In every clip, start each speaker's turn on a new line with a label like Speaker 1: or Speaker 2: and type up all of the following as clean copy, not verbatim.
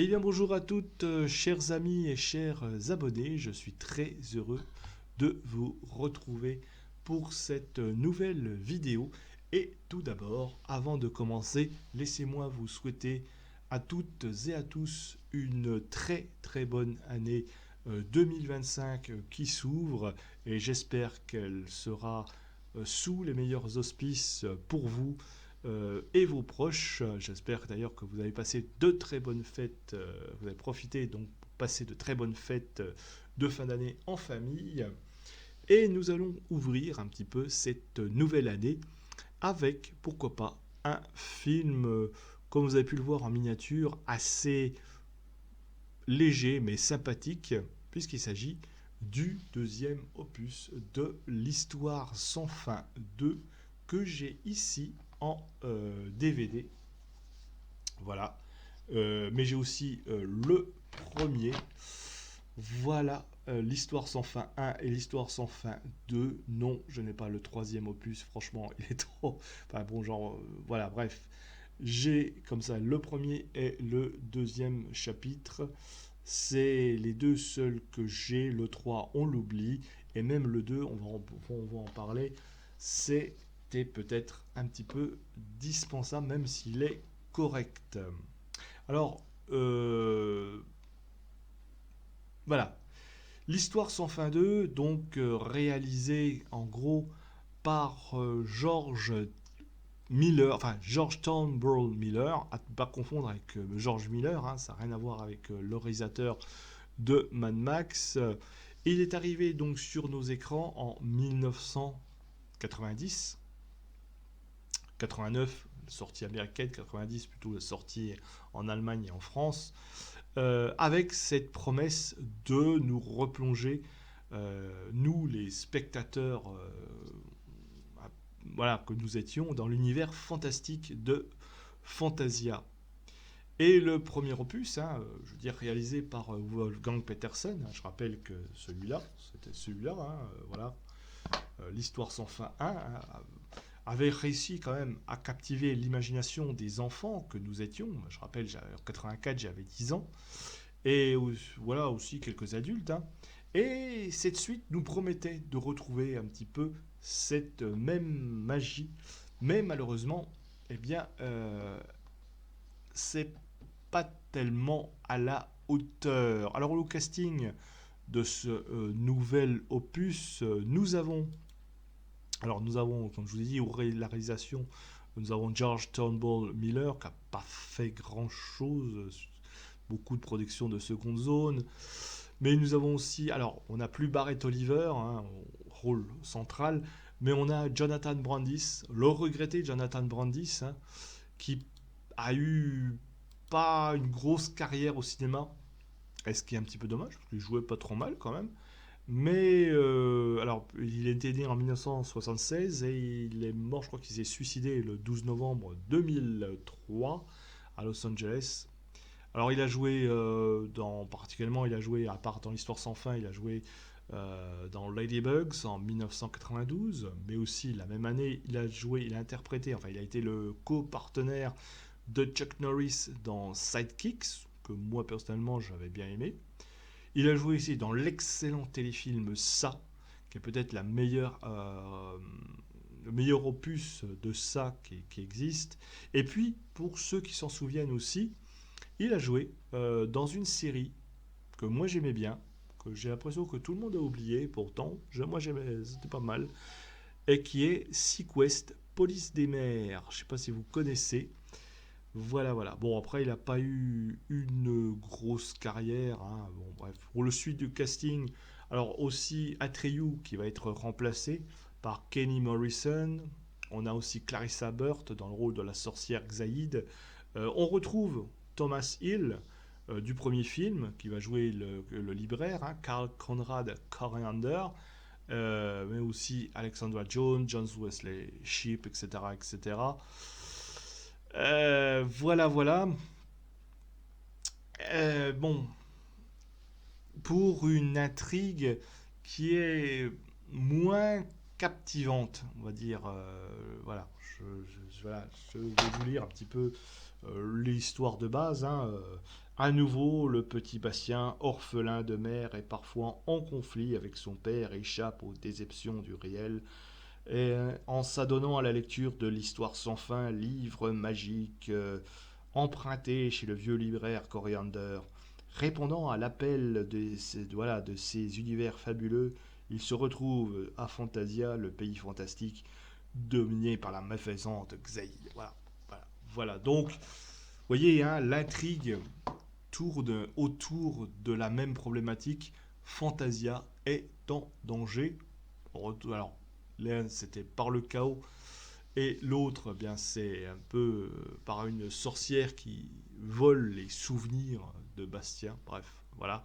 Speaker 1: Eh bien bonjour à toutes, chers amis et chers abonnés, je suis très heureux de vous retrouver pour cette nouvelle vidéo. Et tout d'abord, avant de commencer, laissez-moi vous souhaiter à toutes et à tous une très très bonne année 2025 qui s'ouvre et j'espère qu'elle sera sous les meilleurs auspices pour vous et vos proches. J'espère d'ailleurs que vous avez passé de très bonnes fêtes, vous avez profité donc pour passer de très bonnes fêtes de fin d'année en famille. Et nous allons ouvrir un petit peu cette nouvelle année avec, pourquoi pas, un film, comme vous avez pu le voir en miniature, assez léger mais sympathique, puisqu'il s'agit du deuxième opus de l'Histoire sans fin 2 que j'ai ici en DVD. Voilà. Mais j'ai aussi le premier. Voilà, l'Histoire sans fin 1 et l'Histoire sans fin 2. Non, je n'ai pas le troisième opus. Franchement, il est trop. Enfin bon, genre, voilà, bref. J'ai comme ça le premier et le deuxième chapitre. C'est les deux seuls que j'ai. Le 3 on l'oublie. Et même le 2 on va en parler. C'était peut-être un petit peu dispensable, même s'il est correct. Alors, voilà. L'Histoire sans fin 2, donc réalisée en gros par George Miller, enfin George Turnbull Miller, à ne pas confondre avec George Miller, hein, ça n'a rien à voir avec le réalisateur de Mad Max. Il est arrivé donc sur nos écrans en 1990, 89, sortie américaine, 90 plutôt la sortie en Allemagne et en France, avec cette promesse de nous replonger, nous les spectateurs, voilà, que nous étions dans l'univers fantastique de Fantasia. Et le premier opus, hein, je veux dire réalisé par Wolfgang Petersen, hein, je rappelle que celui-là, c'était celui-là, hein, voilà, l'Histoire sans fin 1, hein, avait réussi quand même à captiver l'imagination des enfants que nous étions. Je rappelle, en 84, j'avais 10 ans. Et voilà aussi quelques adultes. Hein. Et cette suite nous promettait de retrouver un petit peu cette même magie. Mais malheureusement, eh bien, c'est pas tellement à la hauteur. Alors au casting de ce nouvel opus, nous avons, comme je vous ai dit, la réalisation, nous avons George Turnbull Miller qui n'a pas fait grand-chose, beaucoup de productions de seconde zone. Mais nous avons aussi, alors on n'a plus Barrett Oliver, hein, rôle central, mais on a Jonathan Brandis, le regretté Jonathan Brandis, hein, qui a eu pas une grosse carrière au cinéma, et ce qui est un petit peu dommage, parce qu'il jouait pas trop mal quand même. Mais alors, il était né en 1976 et il est mort, je crois qu'il s'est suicidé le 12 novembre 2003 à Los Angeles. Alors, il a joué particulièrement, il a joué, à part dans l'Histoire sans fin, il a joué dans Ladybugs en 1992, mais aussi la même année, il a interprété, enfin, il a été le co-partenaire de Chuck Norris dans Sidekicks, que moi personnellement j'avais bien aimé. Il a joué ici dans l'excellent téléfilm Ça, qui est peut-être le meilleur opus de ça qui existe. Et puis, pour ceux qui s'en souviennent aussi, il a joué dans une série que moi j'aimais bien, que j'ai l'impression que tout le monde a oublié, pourtant, moi j'aimais, c'était pas mal, et qui est Sequest, Police des mers. Je ne sais pas si vous connaissez. Voilà, voilà. Bon, après, il n'a pas eu une grosse carrière. Hein. Bon, bref. Pour le suite du casting, alors aussi Atreyu qui va être remplacé par Kenny Morrison. On a aussi Clarissa Burt dans le rôle de la sorcière Xaïd. On retrouve Thomas Hill du premier film qui va jouer le libraire, hein, Carl Conrad Coriander. Mais aussi Alexandra Jones, John Wesley Shipp, etc., etc. Voilà, voilà. Bon, pour une intrigue qui est moins captivante, on va dire. Voilà, voilà, je vais vous lire un petit peu l'histoire de base. Hein. À nouveau, le petit Bastien, orphelin de mère et parfois en conflit avec son père, échappe aux déceptions du réel et en s'adonnant à la lecture de l'Histoire sans fin, livre magique emprunté chez le vieux libraire Coriander. Répondant à l'appel voilà, de ces univers fabuleux, il se retrouve à Fantasia, le pays fantastique, dominé par la malfaisante Xaïd. Voilà, voilà, voilà. Donc, vous voyez, hein, l'intrigue tourne autour de la même problématique. Fantasia est en danger. Alors, l'un, c'était par le chaos, et l'autre, eh bien, c'est un peu par une sorcière qui vole les souvenirs de Bastien. Bref, voilà.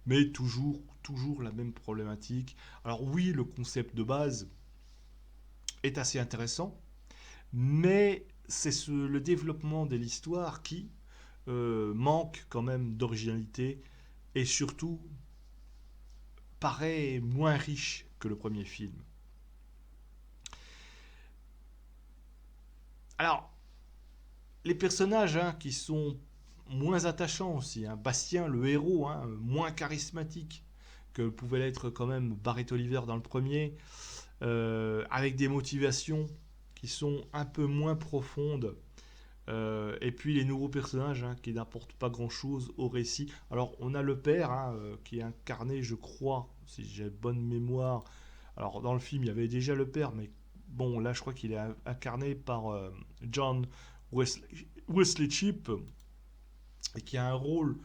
Speaker 1: Mais toujours la même problématique. Alors oui, le concept de base est assez intéressant, mais c'est le développement de l'histoire qui manque quand même d'originalité et surtout paraît moins riche que le premier film. Alors, les personnages hein, qui sont moins attachants aussi, hein. Bastien, le héros, hein, moins charismatique que pouvait l'être quand même Barrett Oliver dans le premier, avec des motivations qui sont un peu moins profondes. Et puis les nouveaux personnages hein, qui n'apportent pas grand-chose au récit. Alors on a le père hein, qui est incarné, je crois, si j'ai bonne mémoire. Alors dans le film il y avait déjà le père, mais bon là je crois qu'il est incarné par John Wesley, Wesley Shipp, et qui a un rôle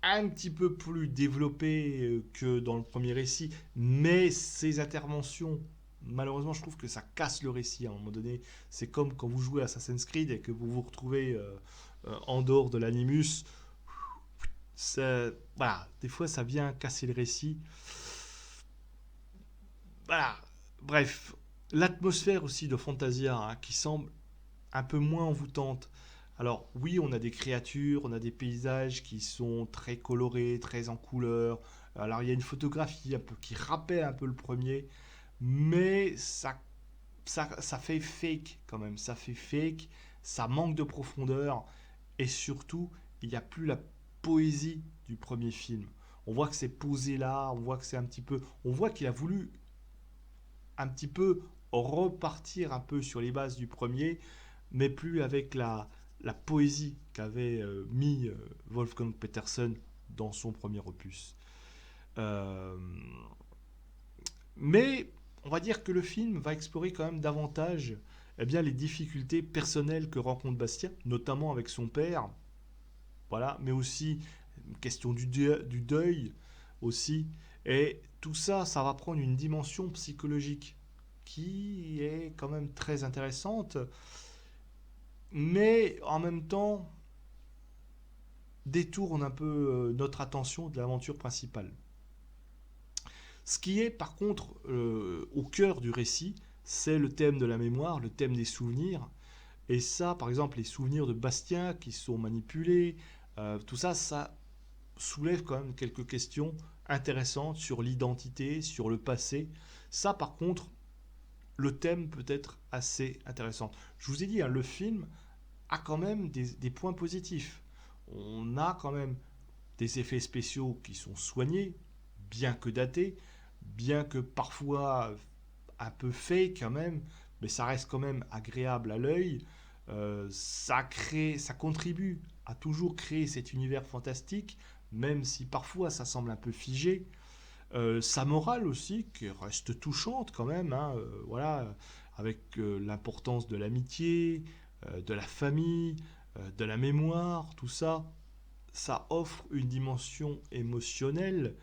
Speaker 1: un petit peu plus développé que dans le premier récit, mais ses interventions, malheureusement, je trouve que ça casse le récit à un moment donné. C'est comme quand vous jouez à Assassin's Creed et que vous vous retrouvez en dehors de l'animus. Voilà, des fois ça vient casser le récit. Voilà, bref, l'atmosphère aussi de Fantasia hein, qui semble un peu moins envoûtante. Alors oui, on a des créatures, on a des paysages qui sont très colorés, très en couleurs. Alors il y a une photographie un peu qui rappelle un peu le premier, mais ça fait fake quand même. Ça fait fake, ça manque de profondeur et surtout, il n'y a plus la poésie du premier film. On voit que c'est posé là, on voit que c'est un petit peu, on voit qu'il a voulu un petit peu repartir un peu sur les bases du premier, mais plus avec la poésie qu'avait mis Wolfgang Petersen dans son premier opus. Euh, mais on va dire que le film va explorer quand même davantage eh bien, les difficultés personnelles que rencontre Bastien, notamment avec son père, voilà, mais aussi une question du deuil aussi. Et tout ça, ça va prendre une dimension psychologique qui est quand même très intéressante, mais en même temps détourne un peu notre attention de l'aventure principale. Ce qui est par contre au cœur du récit, c'est le thème de la mémoire, le thème des souvenirs. Et ça, par exemple, les souvenirs de Bastien qui sont manipulés, tout ça, ça soulève quand même quelques questions intéressantes sur l'identité, sur le passé. Ça, par contre, le thème peut être assez intéressant. Je vous ai dit, hein, le film a quand même des points positifs. On a quand même des effets spéciaux qui sont soignés, bien que datés, bien que parfois un peu fake quand même, mais ça reste quand même agréable à l'œil. Ça contribue à toujours créer cet univers fantastique, même si parfois ça semble un peu figé. Sa morale aussi, qui reste touchante quand même, hein, voilà, avec l'importance de l'amitié, de la famille, de la mémoire, tout ça, ça offre une dimension émotionnelle,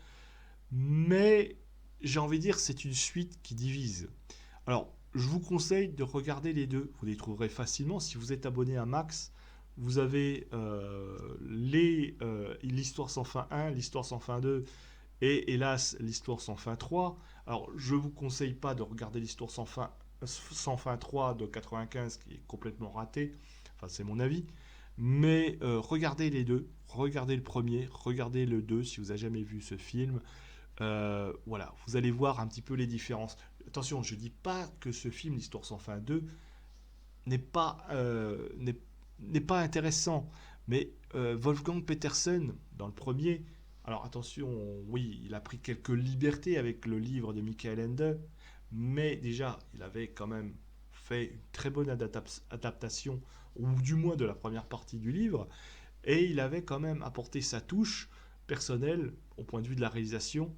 Speaker 1: mais j'ai envie de dire c'est une suite qui divise. Alors, je vous conseille de regarder les deux, vous les trouverez facilement. Si vous êtes abonné à Max, vous avez l'Histoire sans fin 1, l'Histoire sans fin 2 et hélas l'Histoire sans fin 3. Alors, je ne vous conseille pas de regarder l'Histoire sans fin 3 de 95 qui est complètement raté, enfin c'est mon avis, mais regardez les deux, regardez le premier, regardez le 2 si vous n'avez jamais vu ce film. Voilà, vous allez voir un petit peu les différences. Attention, je ne dis pas que ce film, l'Histoire sans fin 2, n'est pas, n'est pas intéressant, Mais Wolfgang Petersen, dans le premier, alors attention, oui, il a pris quelques libertés avec le livre de Michael Ende, mais déjà, il avait quand même fait une très bonne adaptation, ou du moins de la première partie du livre, et il avait quand même apporté sa touche personnelle au point de vue de la réalisation,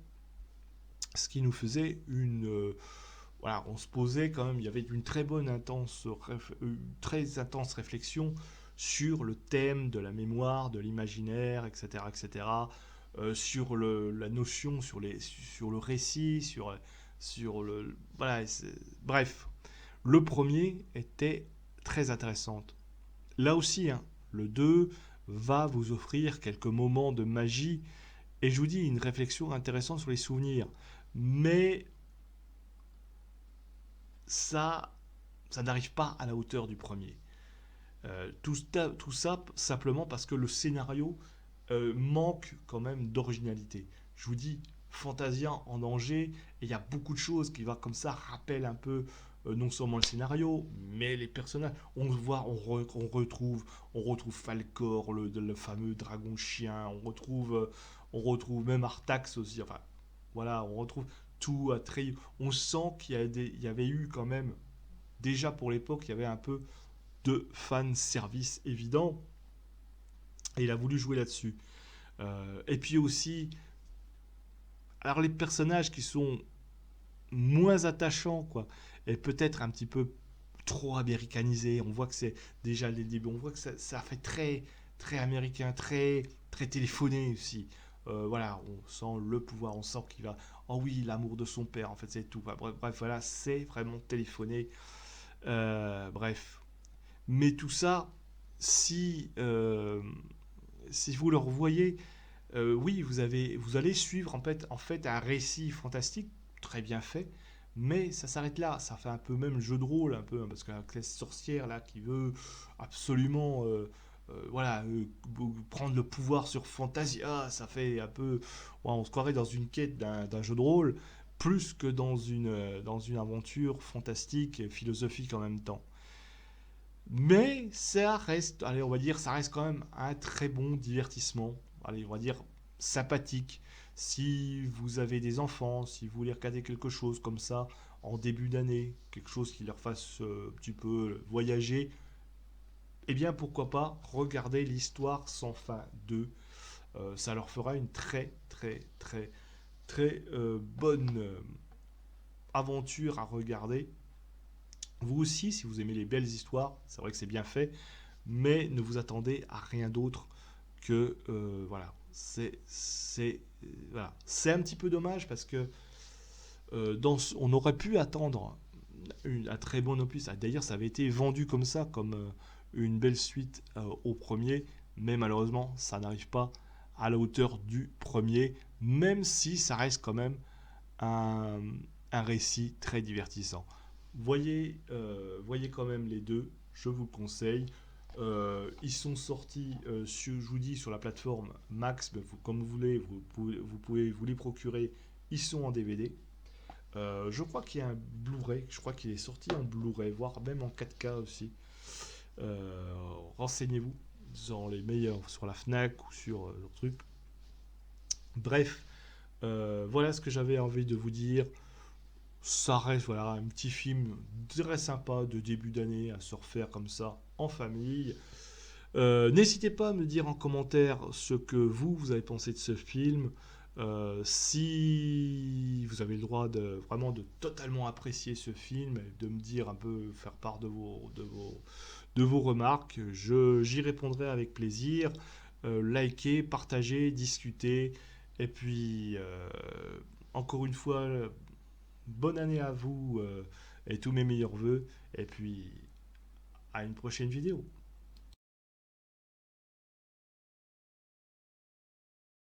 Speaker 1: ce qui nous faisait voilà, on se posait quand même, il y avait une très intense réflexion sur le thème de la mémoire, de l'imaginaire, etc., etc., sur la notion, sur le récit, voilà, bref, le premier était très intéressant. Là aussi, hein, le 2 va vous offrir quelques moments de magie et je vous dis une réflexion intéressante sur les souvenirs. Mais ça, ça n'arrive pas à la hauteur du premier. Tout ça simplement parce que le scénario manque quand même d'originalité. Je vous dis, Fantasia en danger, et il y a beaucoup de choses qui va comme ça rappellent un peu non seulement le scénario, mais les personnages. On voit, on retrouve Falcor, le fameux dragon chien, on retrouve même Artax aussi. Enfin, voilà, on retrouve tout à Atreyu. On sent il y avait eu quand même, déjà pour l'époque, il y avait un peu de fan service évident, et il a voulu jouer là-dessus. Et puis aussi, alors les personnages qui sont moins attachants, quoi, et peut-être un petit peu trop américanisés. On voit que c'est déjà les débuts, on voit que ça fait très, très américain, très, très téléphoné aussi. Voilà, on sent le pouvoir, on sent qu'il va. Oh oui, l'amour de son père, en fait, c'est tout. Enfin, bref, voilà, c'est vraiment téléphoné. Bref. Mais tout ça, si, si vous le revoyez, oui, vous allez suivre en fait un récit fantastique très bien fait, mais ça s'arrête là. Ça fait un peu même jeu de rôle, un peu, hein, parce qu'avec cette sorcière là qui veut absolument voilà, prendre le pouvoir sur Fantasia, ça fait un peu. Ouais, on se croirait dans une quête d'un jeu de rôle, plus que dans une aventure fantastique et philosophique en même temps. Mais ça reste, allez, on va dire, ça reste quand même un très bon divertissement. Allez, on va dire sympathique. Si vous avez des enfants, si vous voulez regarder quelque chose comme ça en début d'année, quelque chose qui leur fasse un petit peu voyager, eh bien pourquoi pas regarder l'histoire sans fin 2. Ça leur fera une très très très très bonne aventure à regarder. Vous aussi, si vous aimez les belles histoires, c'est vrai que c'est bien fait, mais ne vous attendez à rien d'autre que voilà. Voilà. C'est un petit peu dommage parce que on aurait pu attendre un très bon opus. Ah, d'ailleurs, ça avait été vendu comme ça, comme une belle suite au premier, mais malheureusement, ça n'arrive pas à la hauteur du premier, même si ça reste quand même un, un récit très divertissant. Voyez quand même les deux, je vous le conseille. Ils sont sortis, je vous dis, sur la plateforme Max, ben, comme vous voulez, vous pouvez vous les procurer. Ils sont en DVD. Je crois qu'il y a un Blu-ray, je crois qu'il est sorti en Blu-ray, voire même en 4K aussi. Renseignez-vous sur les meilleurs, sur la Fnac ou sur le truc. Bref, voilà ce que j'avais envie de vous dire. Ça reste voilà, un petit film très sympa de début d'année à se refaire comme ça en famille. N'hésitez pas à me dire en commentaire ce que vous avez pensé de ce film. Si vous avez le droit vraiment de totalement apprécier ce film, de me dire un peu, faire part de vos remarques, j'y répondrai avec plaisir. Likez, partagez, discutez. Et puis, encore une fois, bonne année à vous et tous mes meilleurs voeux. Et puis, à une prochaine vidéo.